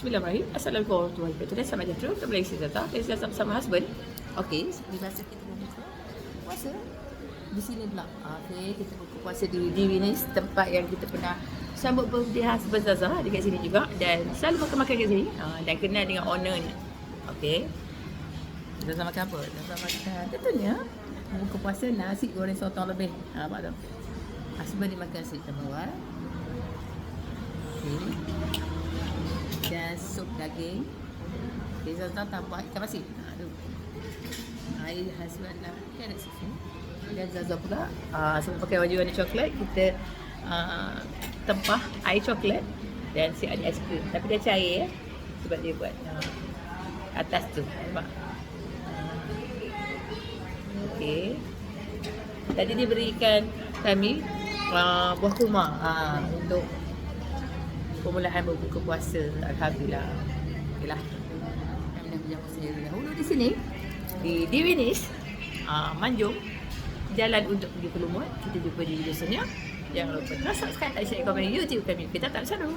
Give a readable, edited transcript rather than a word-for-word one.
Bismillahirrahmanirrahim. Assalamualaikum warahmatullahi wabarakatuh. Selamat sejahtera. Kita Malaysia Zata. Kita sama husband. Okey, seperti biasa kita buka puasa di sini pula. Okey, kita buka puasa di Divinis, tempat yang kita pernah sambut birthday husband Zaza dekat sini juga, dan selalu makan-makan kat sini dan kenal dengan ownernya. Okey. Zaza makan apa? Zaza makan tentunya buka puasa nasi goreng sotong lebih. Nampak tak? Husband dia makan nasi bawah. Okey. Dan sup daging. Okay, Zaza tambah ikan masin. Air husband lah. Kan ada susu. Dan Zaza pula sebab pakai baju warna coklat, kita tempah air coklat dan si ada aiskrim. Tapi dia cair ya. Sebab dia buat atas tu. Nampak? Okey. Tadi dia berikan kami buah kurma untuk permulaan berbuka puasa. Alhamdulillah. Okeylah. Kami dah berjalan sendiri dahulu di sini di Divinis, Manjung. Jalan untuk pergi ke Lumut. Kita jumpa di video selanjutnya. Jangan lupa subscribe, like, share, komen YouTube kami. Kita tak salah.